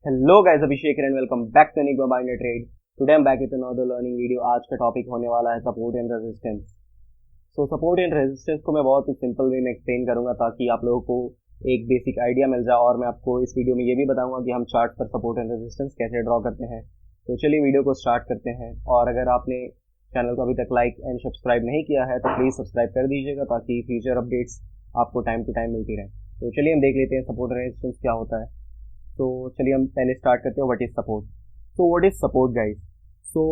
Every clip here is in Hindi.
Hello guys, Abhishek and welcome back to enigma bind trade. Today I am back with another learning video. आज का टॉपिक होने वाला है support and resistance. So support and resistance को मैं बहुत ही सिंपल वे में एक्सप्लेन करूंगा ताकि आप लोगों को एक बेसिक आइडिया मिल जाए, और मैं आपको इस वीडियो में ये भी बताऊंगा कि हम चार्ट पर सपोर्ट एंड रेजिस्टेंस कैसे ड्रॉ करते हैं। तो चलिए वीडियो को स्टार्ट करते हैं। और अगर आपने चैनल को अभी तक लाइक एंड सब्सक्राइब नहीं किया है तो प्लीज़ सब्सक्राइब कर दीजिएगा ताकि फ्यूचर अपडेट्स आपको टाइम टू टाइम मिलती रहे। तो चलिए हम देख लेते हैं सपोर्ट एंड रेजिस्टेंस क्या होता है। तो चलिए हम पहले स्टार्ट करते हैं what is support. So what is support guys. So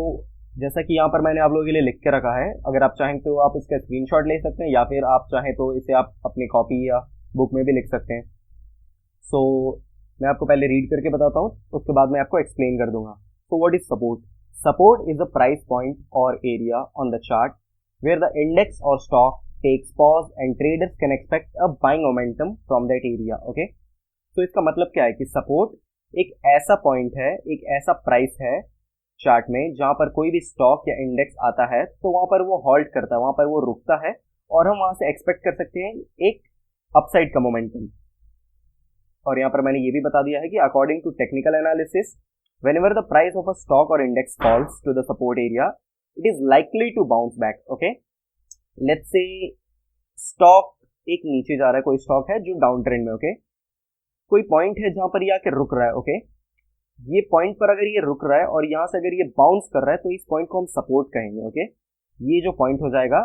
जैसा कि यहाँ पर मैंने आप लोगों के लिए लिख के रखा है, अगर आप चाहें तो आप इसका स्क्रीनशॉट ले सकते हैं या फिर आप चाहें तो इसे आप अपनी कॉपी या बुक में भी लिख सकते हैं। सो मैं आपको पहले रीड करके बताता हूँ, उसके बाद मैं आपको एक्सप्लेन कर दूंगा। So what is support. Support is a price point और area on the chart where the index और stock takes pause and traders can expect a buying momentum from that area. Okay, तो इसका मतलब क्या है कि सपोर्ट एक ऐसा पॉइंट है, एक ऐसा प्राइस है चार्ट में जहां पर कोई भी स्टॉक या इंडेक्स आता है तो वहां पर वो हॉल्ट करता है, वहां पर वो रुकता है और हम वहां से एक्सपेक्ट कर सकते हैं एक अपसाइड का मोमेंटम। और यहां पर मैंने ये भी बता दिया है कि according to technical analysis whenever the price of a stock और index falls to the support area it is likely to bounce back. Okay, let's say stock एक नीचे जा रहा है, कोई स्टॉक है जो डाउन ट्रेंड में, ओके, कोई पॉइंट है जहां पर ये आके रुक रहा है। ओके, ये पॉइंट पर अगर ये रुक रहा है और यहां से अगर ये बाउंस कर रहा है तो इस पॉइंट को हम सपोर्ट कहेंगे। ओके, ये जो पॉइंट हो जाएगा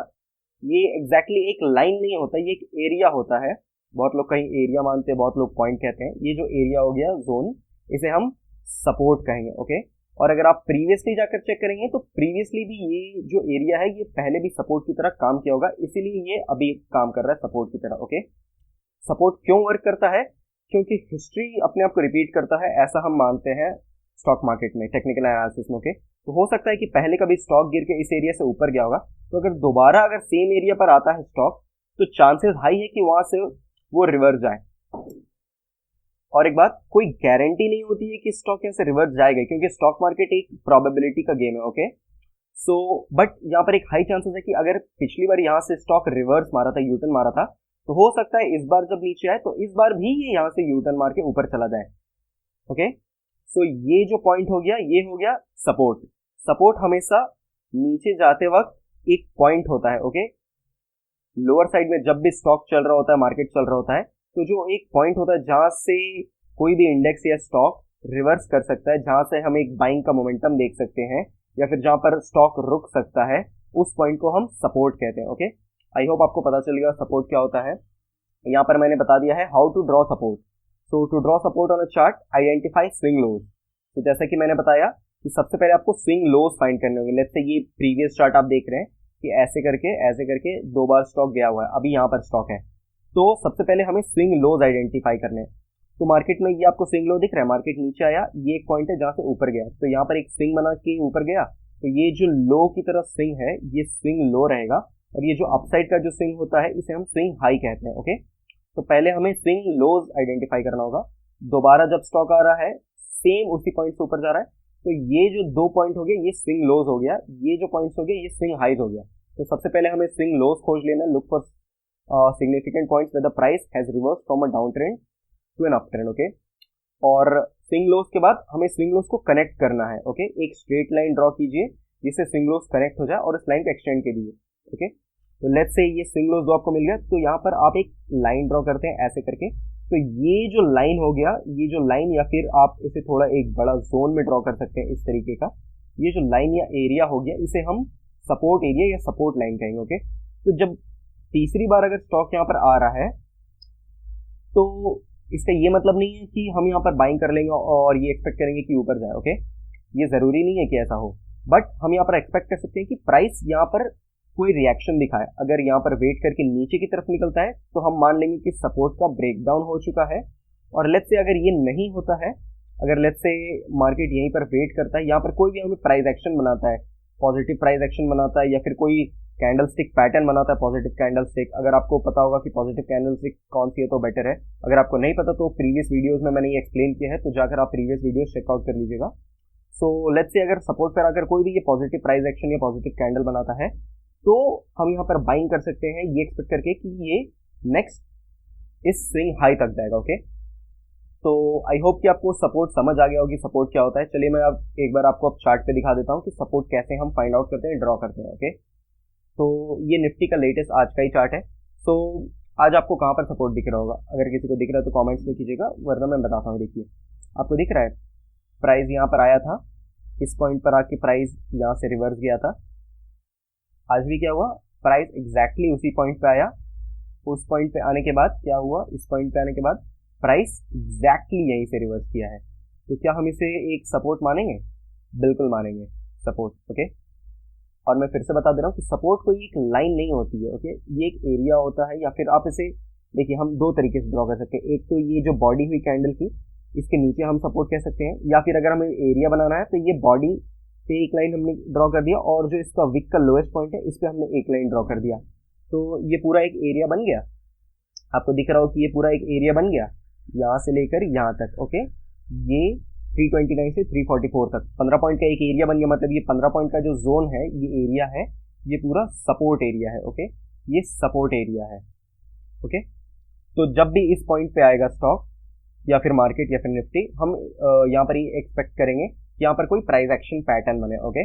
ये एग्जैक्टली एक लाइन नहीं होता, ये एक एरिया होता है। बहुत लोग कहीं एरिया मानते हैं, बहुत लोग पॉइंट कहते हैं। ये जो एरिया हो गया जोन, इसे हम सपोर्ट कहेंगे। ओके, और अगर आप प्रीवियसली जाकर चेक करेंगे तो प्रीवियसली भी ये जो एरिया है ये पहले भी सपोर्ट की तरह काम किया होगा, इसीलिए ये अभी काम कर रहा है सपोर्ट की तरह। ओके, सपोर्ट क्यों वर्क करता है? क्योंकि हिस्ट्री अपने आप को रिपीट करता है, ऐसा हम मानते हैं स्टॉक मार्केट में, टेक्निकल एनालिसिस में। ओके, तो हो सकता है कि पहले कभी स्टॉक गिर के इस एरिया से ऊपर गया होगा, तो अगर दोबारा अगर सेम एरिया पर आता है स्टॉक तो चांसेस हाई है कि वहां से वो रिवर्स जाए। और एक बात, कोई गारंटी नहीं होती है कि स्टॉक यहाँ से रिवर्स जाएगा, क्योंकि स्टॉक मार्केट एक प्रोबेबिलिटी का गेम है। ओके, सो बट यहाँ पर एक हाई चांसेस है कि अगर पिछली बार यहाँ से स्टॉक रिवर्स मारा था, यूटर्न मारा था, तो हो सकता है इस बार जब नीचे आए तो इस बार भी ये यहां से यूटर्न मार के ऊपर चला जाए। ओके, सो ये जो पॉइंट हो गया ये हो गया सपोर्ट। सपोर्ट हमेशा नीचे जाते वक्त एक पॉइंट होता है। ओके, लोअर साइड में जब भी स्टॉक चल रहा होता है, मार्केट चल रहा होता है, तो जो एक पॉइंट होता है जहां से कोई भी इंडेक्स या स्टॉक रिवर्स कर सकता है, जहां से हम एक बाइंग का मोमेंटम देख सकते हैं या फिर जहां पर स्टॉक रुक सकता है, उस पॉइंट को हम सपोर्ट कहते हैं। ओके, आई होप आपको पता चल गया सपोर्ट क्या होता है। यहाँ पर मैंने बता दिया है how to draw support. So to draw support on a chart identify swing lows. तो जैसा कि मैंने बताया कि सबसे पहले आपको स्विंग लोज फाइंड करने होंगे। लेट्स से ये प्रीवियस चार्ट आप देख रहे हैं कि ऐसे करके दो बार स्टॉक गया हुआ है, अभी यहाँ पर स्टॉक है, तो सबसे पहले हमें स्विंग लोज आइडेंटिफाई करने हैं। तो मार्केट में ये आपको स्विंग लो दिख रहा है, मार्केट नीचे आया, ये एक पॉइंट है जहां से ऊपर गया, तो यहाँ पर एक स्विंग बना के ऊपर गया, तो ये जो लो की तरफ स्विंग है ये स्विंग लो रहेगा, और ये जो अपसाइड का जो स्विंग होता है इसे हम स्विंग हाई कहते हैं। ओके, तो पहले हमें स्विंग लोज आइडेंटिफाई करना होगा। दोबारा जब स्टॉक आ रहा है सेम उसी पॉइंट से ऊपर जा रहा है, तो ये जो दो पॉइंट हो गया ये स्विंग लोज हो गया, ये जो पॉइंट्स हो गया ये स्विंग हाइज हो गया। तो सबसे पहले हमें स्विंग लोज खोज लेना, look for significant points where the price has reversed from a down trend to an up trend. Okay, और स्विंग लोज के बाद हमें स्विंग लोज को कनेक्ट करना है। ओके, एक स्ट्रेट लाइन ड्रॉ कीजिए जिससे स्विंग लोज कनेक्ट हो जाए और इस लाइन को एक्सटेंड कीजिए। ओके, तो लेट्स से ये स्विंग लोज दो आपको मिल गया, तो यहाँ पर आप एक लाइन ड्रॉ करते हैं ऐसे करके, तो ये जो लाइन हो गया, ये जो लाइन, या फिर आप इसे थोड़ा एक बड़ा जोन में ड्रॉ कर सकते हैं इस तरीके का, ये जो लाइन या एरिया हो गया इसे हम सपोर्ट एरिया या सपोर्ट लाइन कहेंगे। ओके, तो जब तीसरी बार अगर स्टॉक यहाँ पर आ रहा है तो इसका ये मतलब नहीं है कि हम यहाँ पर बाइंग कर लेंगे और ये एक्सपेक्ट करेंगे कि ऊपर जाए। ओके, ये जरूरी नहीं है कि ऐसा हो, बट हम यहाँ पर एक्सपेक्ट कर सकते हैं कि प्राइस यहाँ पर कोई रिएक्शन दिखाए। अगर यहाँ पर वेट करके नीचे की तरफ निकलता है तो हम मान लेंगे कि सपोर्ट का ब्रेकडाउन हो चुका है। और लेट्स से अगर ये नहीं होता है, अगर लेट्स से मार्केट यहीं पर वेट करता है, यहाँ पर कोई भी हमें प्राइस एक्शन बनाता है, पॉजिटिव प्राइस एक्शन बनाता है, या फिर कोई कैंडल स्टिक पैटर्न बनाता है, पॉजिटिव कैंडल स्टिक, अगर आपको पता होगा कि पॉजिटिव कैंडल स्टिक कौन सी है तो बेटर है। अगर आपको नहीं पता तो प्रीवियस वीडियोस में मैंने ये एक्सप्लेन किया है, तो जाकर आप प्रीवियस वीडियोस चेकआउट कर लीजिएगा। सो लेट्स से अगर सपोर्ट पर अगर कोई भी ये पॉजिटिव प्राइस एक्शन या पॉजिटिव कैंडल बनाता है तो हम यहाँ पर बाइंग कर सकते हैं ये एक्सपेक्ट करके कि ये नेक्स्ट इस स्विंग हाई तक जाएगा। ओके, तो आई होप कि आपको सपोर्ट समझ आ गया होगी सपोर्ट क्या होता है। चलिए मैं अब एक बार आपको अब चार्ट पे दिखा देता हूँ कि सपोर्ट कैसे हम फाइंड आउट करते हैं, ड्रॉ करते हैं। ओके, तो ये निफ्टी का लेटेस्ट आज का ही चार्ट है। सो आज आपको कहाँ पर सपोर्ट दिख रहा होगा, अगर किसी को दिख रहा है तो कमेंट्स में कीजिएगा, वरना मैं बताता हूँ। देखिए आपको दिख रहा है प्राइस यहाँ पर आया था, इस पॉइंट पर आके प्राइस यहाँ से रिवर्स गया था। आज भी क्या हुआ, प्राइस एग्जैक्टली उसी पॉइंट पे आया। उस पॉइंट पे आने के बाद क्या हुआ, इस पॉइंट पे आने के बाद प्राइस एग्जैक्टली यहीं से रिवर्स किया है। तो क्या हम इसे एक सपोर्ट मानेंगे? बिल्कुल मानेंगे सपोर्ट। ओके, और मैं फिर से बता दे रहा हूँ कि सपोर्ट कोई एक लाइन नहीं होती है। ओके, ये एक एरिया होता है, या फिर आप इसे देखिए हम दो तरीके से ड्रॉ कर सकते हैं। एक तो ये जो बॉडी हुई कैंडल की, इसके नीचे हम सपोर्ट कह सकते हैं, या फिर अगर हमें एरिया बनाना है तो ये बॉडी पे एक लाइन हमने ड्रॉ कर दिया, और जो इसका विक का लोएस्ट पॉइंट है इस पर हमने एक लाइन ड्रॉ कर दिया। तो ये पूरा एक एरिया बन गया। आपको दिख रहा हो कि ये पूरा एक एरिया बन गया, यहाँ से लेकर यहाँ तक। ओके, ये 329 से 344 तक 15 पॉइंट का एक एरिया बन गया। मतलब ये 15 पॉइंट का जो जोन है, ये एरिया है, ये पूरा सपोर्ट एरिया है। ओके, ये सपोर्ट एरिया है। ओके, तो जब भी इस पॉइंट पे आएगा स्टॉक या फिर मार्केट या फिर निफ्टी, हम यहाँ पर ही एक्सपेक्ट करेंगे कि यहाँ पर कोई प्राइस एक्शन पैटर्न बने। ओके,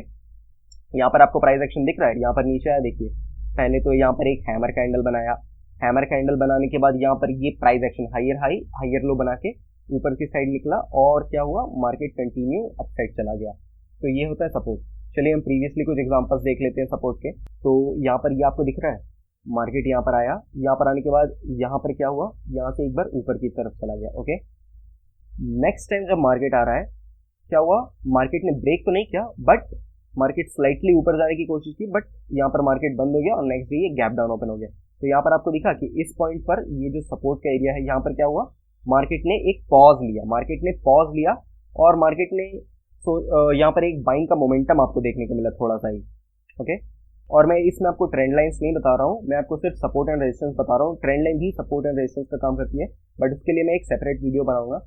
यहाँ पर आपको प्राइस एक्शन दिख रहा है, यहाँ पर नीचे आया, देखिए पहले तो यहाँ पर एक हैमर कैंडल बनाया। हैमर कैंडल बनाने के बाद यहाँ पर ये price action higher high higher low बना के ऊपर की साइड निकला, और क्या हुआ, मार्केट कंटिन्यू अप साइड चला गया। तो ये होता है सपोर्ट। चलिए हम प्रीवियसली कुछ एग्जांपल्स देख लेते हैं सपोर्ट के। तो यहाँ पर ये आपको दिख रहा है, मार्केट यहाँ पर आया, यहाँ पर आने के बाद यहाँ पर क्या हुआ, यहाँ से एक बार ऊपर की तरफ चला गया। ओके, नेक्स्ट टाइम जब मार्केट आ रहा है, क्या हुआ, मार्केट ने ब्रेक तो नहीं किया, बट मार्केट स्लाइटली ऊपर जाने की कोशिश की, बट यहाँ पर मार्केट बंद हो गया और नेक्स्ट डे ये गैप डाउन ओपन हो गया। तो यहाँ पर आपको दिखा कि इस पॉइंट पर ये जो सपोर्ट का एरिया है, यहाँ पर क्या हुआ, मार्केट ने एक पॉज लिया, और मार्केट ने यहाँ पर एक बाइंग का मोमेंटम आपको देखने को मिला थोड़ा सा ही। ओके, और मैं इसमें आपको ट्रेंड लाइंस नहीं बता रहा हूँ, मैं आपको सिर्फ सपोर्ट एंड रेजिस्टेंस बता रहा हूँ। ट्रेंड लाइन भी सपोर्ट एंड रेजिस्टेंस का काम करती है, बट इसके लिए मैं एक सेपरेट वीडियो बनाऊंगा,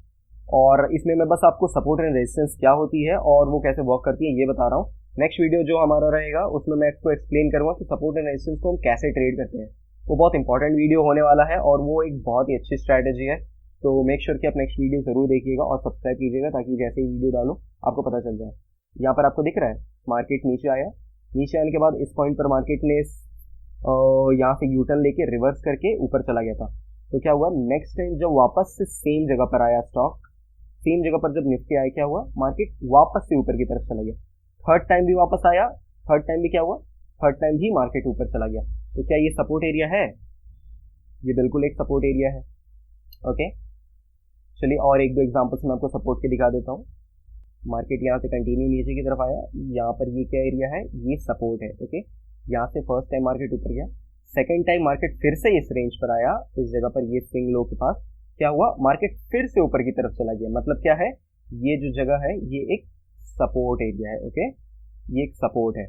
और इसमें मैं बस आपको सपोर्ट एंड रेजिस्टेंस क्या होती है और वो कैसे वर्क करती है ये बता रहा हूँ। नेक्स्ट वीडियो जो हमारा रहेगा उसमें मैं आपको एक्सप्लेन करूंगा कि सपोर्ट एंड रेजिस्टेंस को हम कैसे ट्रेड करते हैं। वो बहुत इंपॉर्टेंट वीडियो होने वाला है, और वो एक बहुत ही अच्छी स्ट्रैटेजी है। तो मेक श्योर कि आप नेक्स्ट वीडियो जरूर देखिएगा और सब्सक्राइब कीजिएगा, ताकि जैसे ही वीडियो डालो आपको पता चल जाए। यहाँ पर आपको दिख रहा है मार्केट नीचे आया, नीचे आने के बाद इस पॉइंट पर मार्केट ने यहाँ से यूटर्न लेके रिवर्स करके ऊपर चला गया था। तो क्या हुआ, नेक्स्ट टाइम जब वापस से सेम जगह पर आया स्टॉक, सेम जगह पर जब निफ्टी आया, क्या हुआ, मार्केट वापस से ऊपर की तरफ चला गया। थर्ड टाइम भी वापस आया, थर्ड टाइम भी क्या हुआ, थर्ड टाइम भी मार्केट ऊपर चला गया। तो क्या ये सपोर्ट एरिया है? ये बिल्कुल एक सपोर्ट एरिया है। ओके, चलिए और एक दो एग्जांपल्स मैं आपको सपोर्ट के दिखा देता हूँ। मार्केट यहाँ से कंटिन्यू नीचे की तरफ आया, यहाँ पर ये क्या एरिया है, ये सपोर्ट है। ओके, यहाँ से फर्स्ट टाइम मार्केट ऊपर गया, सेकेंड टाइम मार्केट फिर से इस रेंज पर आया, इस जगह पर ये स्विंग लो के पास, क्या हुआ, मार्केट फिर से ऊपर की तरफ चला गया। मतलब क्या है, ये जो जगह है ये एक सपोर्ट एरिया है। ओके, ये एक सपोर्ट है।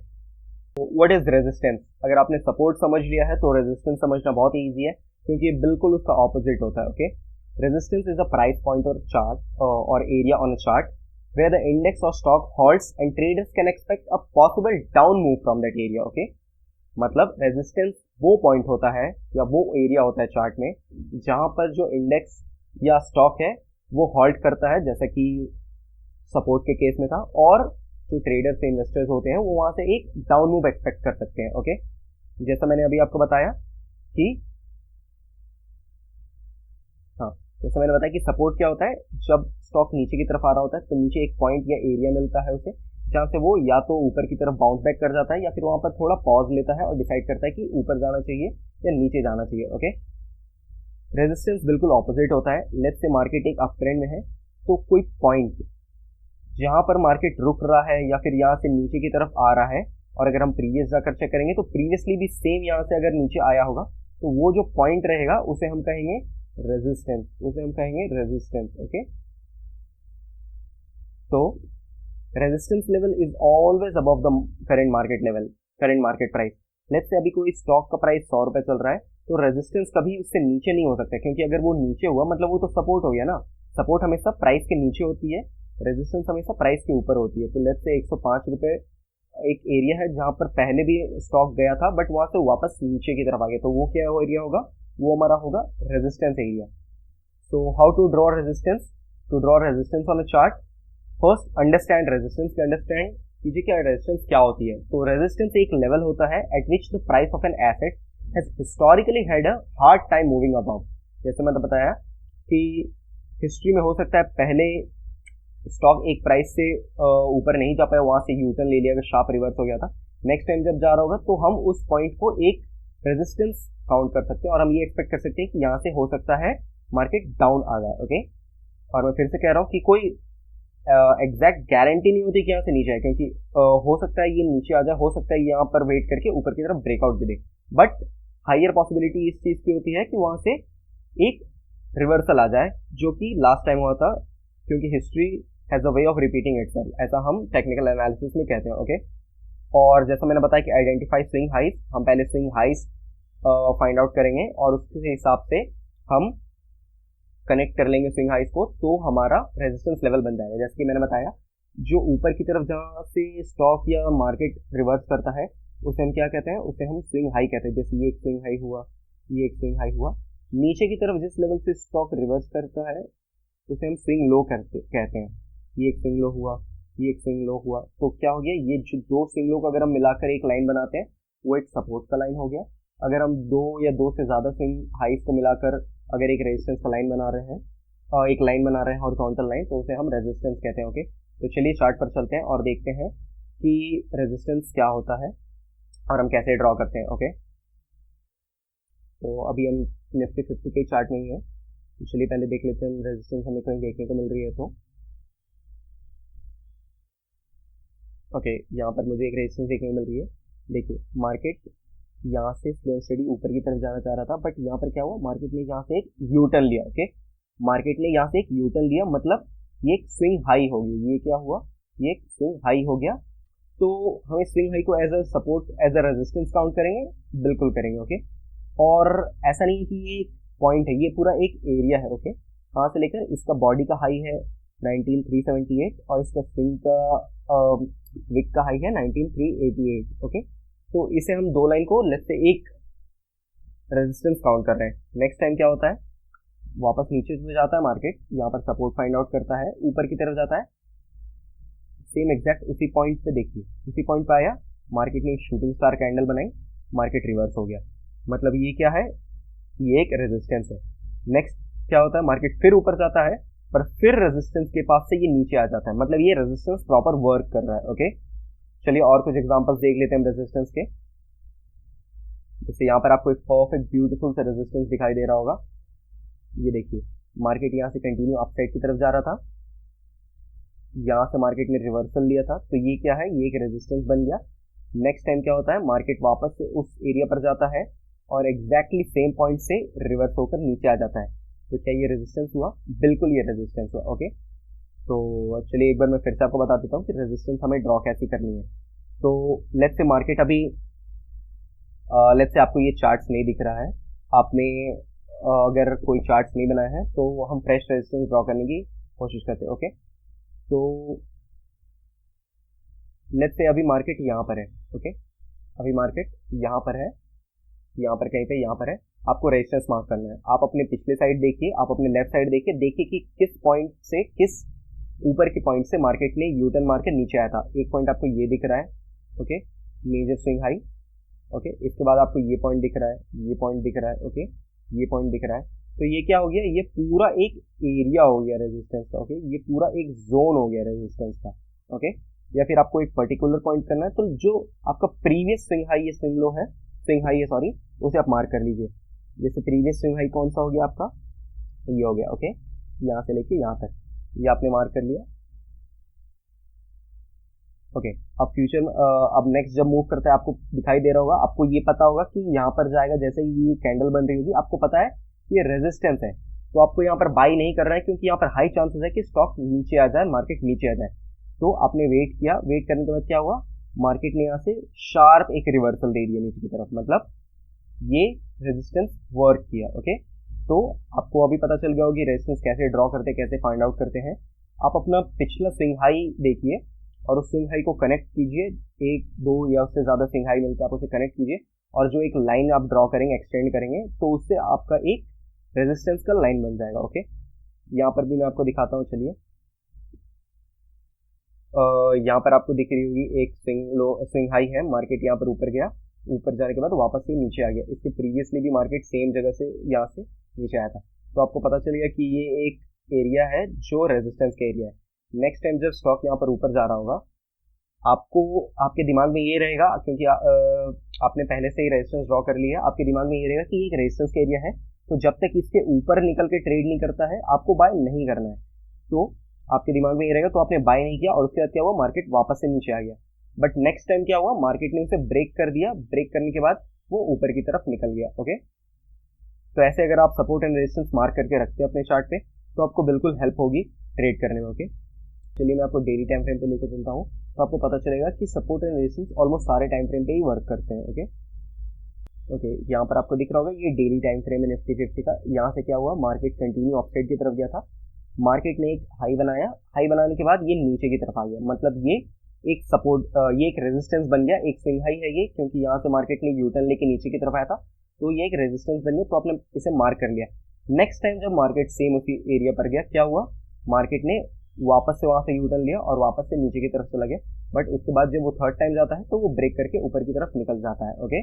What is resistance? अगर आपने सपोर्ट समझ लिया है तो रेजिस्टेंस समझना बहुत ईजी है, क्योंकि ये बिल्कुल उसका ऑपोजिट होता है। Okay, resistance is a price point और चार्ट और area on a chart where the index or stock halts and traders can expect a possible down move from that area. Okay, मतलब रेजिस्टेंस वो पॉइंट होता है या वो एरिया होता है चार्ट में जहां पर जो इंडेक्स या स्टॉक है वो हॉल्ट करता है, जैसा कि सपोर्ट के केस में था, और जो ट्रेडर्स से इन्वेस्टर्स होते हैं वो वहां से एक डाउन मूव एक्सपेक्ट कर सकते हैं। ओके, जैसा मैंने अभी आपको बताया कि जैसे मैंने बताया कि सपोर्ट क्या होता है, जब स्टॉक नीचे की तरफ आ रहा होता है तो नीचे एक पॉइंट या एरिया मिलता है उसे, जहां से वो या तो ऊपर की तरफ बाउंस बैक कर जाता है, या फिर वहां पर थोड़ा पॉज लेता है और डिसाइड करता है कि ऊपर जाना चाहिए या नीचे जाना चाहिए। ओके, रेजिस्टेंस बिल्कुल ऑपोजिट होता है। लेट्स से मार्केट एक अप ट्रेंड में है, तो कोई पॉइंट जहां पर मार्केट रुक रहा है या फिर यहाँ से नीचे की तरफ आ रहा है, और अगर हम प्रीवियस जाकर चेक करेंगे तो प्रीवियसली भी सेम यहाँ से अगर नीचे आया होगा, तो वो जो पॉइंट रहेगा उसे हम कहेंगे रेजिस्टेंस, उसे हम कहेंगे रेजिस्टेंस। ओके, तो resistance level is always above the current market level, current market price. Let's say अभी कोई स्टॉक का प्राइस 100 रुपए चल रहा है, तो रेजिस्टेंस कभी उससे नीचे नहीं हो सकता, क्योंकि अगर वो नीचे हुआ मतलब वो तो सपोर्ट हो गया ना। सपोर्ट हमेशा प्राइस के नीचे होती है, रेजिस्टेंस हमेशा प्राइस के ऊपर होती है। तो लेट्स से 105 रुपए एक एरिया है जहां पर पहले भी स्टॉक गया था, बट वहां से वापस नीचे की तरफ आ गया, तो वो क्या एरिया होगा, वो हमारा होगा resistance area. So how to draw resistance? To draw resistance on a chart, first understand resistance की अंडरस्टैंड कीजिए कि रेजिस्टेंस क्या होती है। तो रेजिस्टेंस एक लेवल होता है eight which the price of an asset has historically had a hard time moving above. जैसे मैंने बताया कि हिस्ट्री में हो सकता है पहले स्टॉक एक प्राइस से ऊपर नहीं जा पाया, वहां से यूटर्न ले लिया, अगर शार्प रिवर्स हो गया था, नेक्स्ट टाइम जब जा रहा होगा तो हम उस पॉइंट को एक रेजिस्टेंस काउंट कर सकते हैं और हम ये एक्सपेक्ट कर सकते हैं कि यहाँ से हो सकता है मार्केट डाउन आ जाए। ओके, और मैं फिर से कह रहा हूँ कि कोई एग्जैक्ट गारंटी नहीं होती कि यहाँ से नीचे आए, क्योंकि हो सकता है ये नीचे आ जाए, हो सकता है यहाँ पर वेट करके ऊपर की तरफ ब्रेकआउट भी दे, बट हाइयर पॉसिबिलिटी इस चीज की होती है कि वहां से एक रिवर्सल आ जाए, जो कि लास्ट टाइम हुआ था, क्योंकि history has a way of repeating itself, ऐसा हम टेक्निकल एनालिसिस में कहते हैं। ओके, और जैसा मैंने बताया कि आइडेंटिफाई स्विंग हाइस, हम पहले स्विंग हाइस फाइंड आउट करेंगे और उसके हिसाब से हम कनेक्ट कर लेंगे स्विंग हाइस को, तो हमारा रेजिस्टेंस लेवल बन जाएगा। जैसे कि मैंने बताया, जो ऊपर की तरफ जहाँ से स्टॉक या मार्केट रिवर्स करता है उसे हम क्या कहते हैं, उसे हम स्विंग हाई कहते हैं। जैसे ये एक स्विंग हाई हुआ, ये एक स्विंग हाई हुआ। नीचे की तरफ जिस लेवल से स्टॉक रिवर्स करता है उसे हम स्विंग लो कहते हैं। ये एक स्विंग लो हुआ, ये एक स्विंग लो हुआ, तो क्या हो गया, ये जो दो स्विंग लो को अगर हम मिलाकर एक लाइन बनाते हैं वो एक सपोर्ट का लाइन हो गया। अगर हम दो या दो से ज्यादा स्विंग हाइस को मिलाकर अगर एक रेजिस्टेंस का लाइन बना रहे हैं और एक लाइन बना रहे हैं हॉरिजॉन्टल लाइन, तो उसे हम रेजिस्टेंस कहते हैं। ओके, तो चलिए चार्ट पर चलते हैं और देखते हैं कि रेजिस्टेंस क्या होता है और हम कैसे ड्रॉ करते हैं। ओके, तो अभी हम निफ्टी 50 के चार्ट में ही है, तो चलिए पहले देख लेते हैं हम रेजिस्टेंस हमें कहीं देखने को मिल रही है तो। ओके, यहाँ पर मुझे एक रेजिस्टेंस देखने को मिल रही है। देखिए, मार्केट यहाँ से स्लो एंड स्टडी ऊपर की तरफ जाना चाह रहा था, बट यहाँ पर क्या हुआ, मार्केट ने यहाँ से एक यूटर्न लिया। ओके, मार्केट ने यहाँ से एक यूटर्न लिया, मतलब ये एक स्विंग हाई हो गई। ये क्या हुआ, ये एक स्विंग हाई हो गया। तो हमें स्विंग हाई को as a support, as a resistance count करेंगे, बिल्कुल करेंगे। ओके, और ऐसा नहीं है कि ये एक पॉइंट है, ये पूरा एक एरिया है। ओके, कहाँ से लेकर इसका बॉडी का हाई है 19378 और इसका स्विंग का विक का हाई है 19388। ओके, तो इसे हम दो लाइन को लेट्स से एक रेजिस्टेंस काउंट कर रहे हैं। नेक्स्ट टाइम क्या होता है, वापस नीचे से जाता है मार्केट, यहाँ पर सपोर्ट फाइंड आउट करता है, ऊपर की तरफ जाता है, सेम एग्जैक्ट उसी पॉइंट पे देखिए, उसी पॉइंट पे आया, मार्केट ने शूटिंग स्टार कैंडल बनाई, मार्केट रिवर्स हो गया। मतलब ये क्या है, ये एक रेजिस्टेंस है। नेक्स्ट क्या होता है, मार्केट फिर ऊपर जाता है, पर फिर रेजिस्टेंस के पास से ये नीचे आ जाता है, मतलब ये रेजिस्टेंस प्रॉपर वर्क कर रहा है। ओके, चलिए और कुछ एग्जांपल्स देख लेते हैं रेजिस्टेंस के। जैसे यहाँ पर आपको एक परफेक्ट ब्यूटीफुल सा रेजिस्टेंस दिखाई दे रहा होगा। ये देखिए, मार्केट यहाँ से कंटिन्यू अपसाइड की तरफ जा रहा था, यहाँ से मार्केट ने रिवर्सल लिया था, तो ये क्या है, ये एक रेजिस्टेंस बन गया। नेक्स्ट टाइम क्या होता है, मार्केट वापस से उस एरिया पर जाता है और एग्जैक्टली सेम पॉइंट से रिवर्स होकर नीचे आ जाता है, तो क्या ये रेजिस्टेंस हुआ, बिल्कुल ये रेजिस्टेंस हुआ। ओके, तो चलिए एक बार मैं फिर से आपको बता देता हूँ कि रेजिस्टेंस हमें ड्रॉ कैसे करनी है। तो लेट्स से मार्केट अभी लेट्स से आपको ये चार्ट्स नहीं दिख रहा है, आपने अगर कोई चार्ट्स नहीं बनाया है तो हम फ्रेश रेजिस्टेंस ड्रॉ करने की कोशिश करते हैं। ओके, तो लेट्स से अभी मार्केट यहाँ पर है। ओके, अभी मार्केट यहाँ पर है, यहाँ पर कहीं पे यहाँ पर है, आपको रेजिस्टेंस मार्क करना है। आप अपने पिछले साइड देखिए, आप अपने लेफ्ट साइड देखिए कि किस पॉइंट से, किस ऊपर के पॉइंट से मार्केट ने यूटर्न मार के नीचे आया था। एक पॉइंट आपको ये दिख रहा है, okay, major swing high. Okay, इसके बाद आपको ये पॉइंट दिख रहा है, ये पॉइंट दिख रहा है, ओके, ये पॉइंट दिख रहा है। तो ये क्या हो गया, ये पूरा एक एरिया हो गया रेजिस्टेंस का। ओके, ये पूरा एक जोन हो गया रेजिस्टेंस का। ओके, या फिर आपको एक पर्टिकुलर पॉइंट करना है, तो जो आपका प्रीवियस स्विंग हाई या स्विंग लो है, स्विंग हाई है सॉरी, उसे आप मार्क कर लीजिए। जैसे प्रीवियस स्विंग हाई कौन सा हो गया आपका, ये हो गया। ओके, यहाँ से लेके यहाँ तक ये आपने मार्क कर लिया। ओके, अब फ्यूचर में अब नेक्स्ट जब मूव करता है आपको दिखाई दे रहा होगा, आपको ये पता होगा कि यहाँ पर जाएगा, जैसे ये कैंडल बन रही होगी, आपको पता है कि ये रेजिस्टेंस है, तो आपको यहाँ पर बाई नहीं करना है, क्योंकि यहाँ पर हाई चांसेस है कि स्टॉक नीचे आ जाए, मार्केट नीचे आ जाए। तो आपने वेट किया, वेट करने के बाद क्या हुआ, मार्केट ने यहाँ से शार्प एक रिवर्सल दे दिया नीचे की तरफ, मतलब ये रेजिस्टेंस वर्क किया। ओके, तो आपको अभी पता चल गया होगा कि रेजिस्टेंस कैसे ड्रॉ करते हैं, कैसे फाइंड आउट करते हैं। आप अपना पिछला स्विंग हाई देखिए और उस स्विंग हाई को कनेक्ट कीजिए, एक दो या उससे ज़्यादा स्विंग हाई मिलते हैं, आप उसे कनेक्ट कीजिए और जो एक लाइन आप ड्रॉ करेंगे, एक्सटेंड करेंगे, तो उससे आपका एक रेजिस्टेंस का लाइन बन जाएगा। ओके, यहाँ पर भी मैं आपको दिखाता हूँ, चलिए। यहाँ पर आपको दिख रही होगी एक स्विंग हाई है, मार्केट यहाँ पर ऊपर गया, ऊपर जाने के बाद वापस से नीचे आ गया। इसके प्रीवियसली भी मार्केट सेम जगह से यहाँ से नीचे आया था, तो आपको पता चलेगा कि ये एक एरिया है जो रेजिस्टेंस का एरिया है। नेक्स्ट टाइम जब स्टॉक यहाँ पर ऊपर जा रहा होगा, आपको आपके दिमाग में ये रहेगा, क्योंकि आपने पहले से ही रेजिस्टेंस ड्रॉ कर लिया, आपके दिमाग में ये रहेगा कि ये एक रेजिस्टेंस का एरिया है, तो जब तक इसके ऊपर निकल के ट्रेड नहीं करता है आपको बाय नहीं करना है। तो आपके दिमाग में ये रहेगा, तो आपने बाय नहीं किया और उसके बाद क्या हुआ, मार्केट वापस से नीचे आ गया। बट नेक्स्ट टाइम क्या हुआ, मार्केट ने उसे ब्रेक कर दिया, ब्रेक करने के बाद वो ऊपर की तरफ निकल गया। ओके, तो ऐसे अगर आप सपोर्ट एंड रेजिस्टेंस मार्क करके रखते हैं अपने चार्ट पे, तो आपको बिल्कुल हेल्प होगी ट्रेड करने में। ओके, चलिए मैं आपको डेली टाइम फ्रेम पे लेकर चलता हूँ, तो आपको पता चलेगा कि सपोर्ट एंड रेजिस्टेंस ऑलमोस्ट सारे टाइम फ्रेम पे ही वर्क करते हैं। ओके ओके, यहाँ पर आपको दिख रहा होगा ये डेली टाइम फ्रेम है निफ्टी 50 का। यहाँ से क्या हुआ, मार्केट कंटिन्यू अपसाइड की तरफ गया था, मार्केट ने एक हाई बनाया, हाई बनाने के बाद ये नीचे की तरफ आ गया, मतलब ये एक सपोर्ट, ये एक रेजिस्टेंस बन गया, एक स्विंग हाई है ये, क्योंकि यहाँ से मार्केट ने यूटर्न लेके नीचे की तरफ आया था, तो ये एक रेजिस्टेंस बन गया, तो आपने इसे मार्क कर लिया। नेक्स्ट टाइम जब मार्केट सेम उसी एरिया पर गया, क्या हुआ, मार्केट ने वापस से वहां से यूटर्न लिया और वापस से नीचे की तरफ चला गया। बट उसके बाद जब वो थर्ड टाइम जाता है तो वो ब्रेक करके ऊपर की तरफ निकल जाता है। ओके,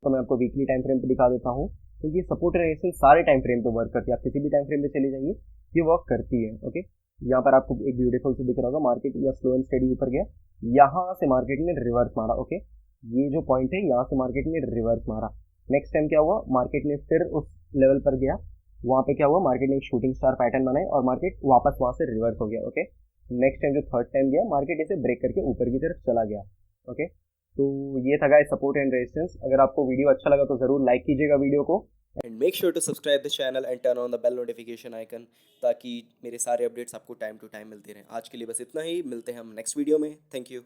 तो मैं आपको वीकली टाइम फ्रेम पे दिखा देता हूँ, क्योंकि सपोर्ट एंड रेजिस्टेंस सारे टाइम फ्रेम पे वर्क करती है, आप किसी भी टाइम फ्रेम पे चले जाइए, ये वर्क करती है। ओके, यहाँ पर आपको एक ब्यूटीफुल से दिख रहा होगा, मार्केट या स्लो एंड स्टेडी ऊपर गया, यहाँ से मार्केट ने रिवर्स मारा। ओके, ये जो पॉइंट है यहाँ से मार्केट ने रिवर्स मारा। नेक्स्ट टाइम क्या हुआ, मार्केट ने फिर उस लेवल पर गया, वहां पे क्या हुआ, मार्केट ने एक शूटिंग स्टार पैटर्न बनाई और मार्केट वापस वहां से रिवर्स हो गया। ओके, नेक्स्ट टाइम जो थर्ड टाइम गया, मार्केट इसे ब्रेक करके ऊपर की तरफ चला गया। ओके, तो ये था गाइस सपोर्ट एंड रेजिस्टेंस। अगर आपको वीडियो अच्छा लगा तो जरूर लाइक कीजिएगा वीडियो को, and make sure to subscribe the channel and turn on the bell notification icon, ताकि मेरे सारे अपडेट्स आपको टाइम टू टाइम मिलते रहें। आज के लिए बस इतना ही, मिलते हैं हम नेक्स्ट वीडियो में। Thank you.